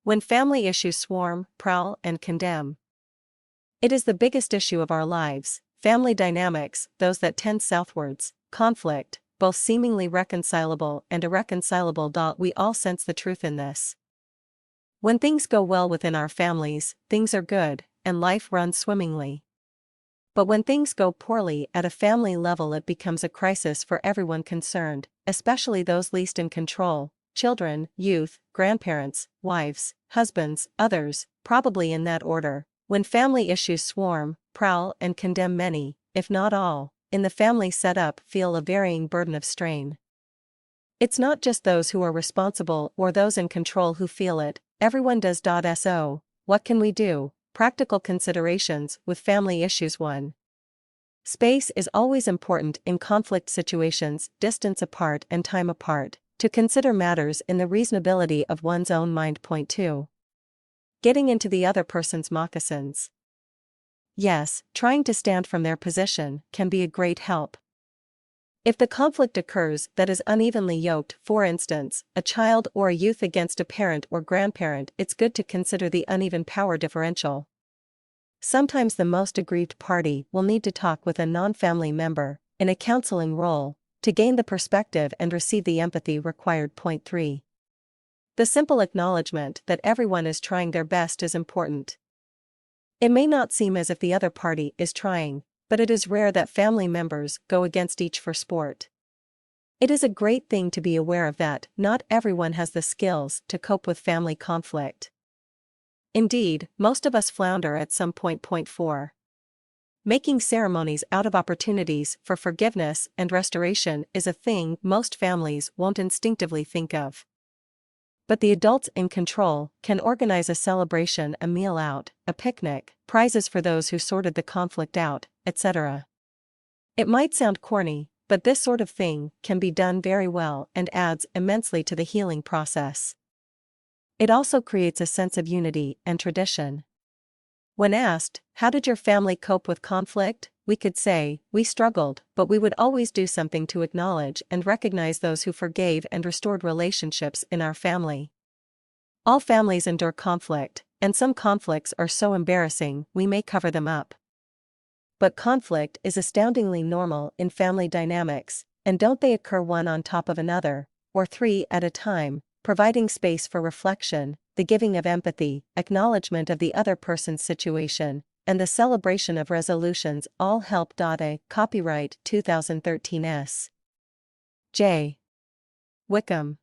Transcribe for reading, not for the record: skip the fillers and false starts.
When family issues swarm, prowl, and condemn. It is the biggest issue of our lives, family dynamics, those that tend southwards, conflict, both seemingly reconcilable and irreconcilable. We all sense the truth in this. When things go well within our families, things are good, and life runs swimmingly. But when things go poorly at a family level, it becomes a crisis for everyone concerned, especially those least in control: children, youth, grandparents, wives, husbands, others, probably in that order. When family issues swarm, prowl, and condemn, many, if not all, in the family setup feel a varying burden of strain. It's not just those who are responsible or those in control who feel it, everyone does. So, what can we do? Practical considerations with family issues. 1. Space is always important in conflict situations, distance apart and time apart, to consider matters in the reasonability of one's own mind. 2. Getting into the other person's moccasins. Yes, trying to stand from their position can be a great help. If the conflict occurs that is unevenly yoked, for instance, a child or a youth against a parent or grandparent, it's good to consider the uneven power differential. Sometimes the most aggrieved party will need to talk with a non-family member, in a counseling role, to gain the perspective and receive the empathy required. 3. The simple acknowledgement that everyone is trying their best is important. It may not seem as if the other party is trying, but it is rare that family members go against each for sport. It is a great thing to be aware of that not everyone has the skills to cope with family conflict. Indeed, most of us flounder at some point. 4. Making ceremonies out of opportunities for forgiveness and restoration is a thing most families won't instinctively think of. But the adults in control can organize a celebration, a meal out, a picnic, prizes for those who sorted the conflict out, etc. It might sound corny, but this sort of thing can be done very well and adds immensely to the healing process. It also creates a sense of unity and tradition. When asked, "How did your family cope with conflict?" we could say, "We struggled, but we would always do something to acknowledge and recognize those who forgave and restored relationships in our family." All families endure conflict, and some conflicts are so embarrassing we may cover them up. But conflict is astoundingly normal in family dynamics, and don't they occur one on top of another, or three at a time, providing space for reflection, the giving of empathy, acknowledgement of the other person's situation, and the celebration of resolutions all help. A copyright 2013 S. J. Wickham.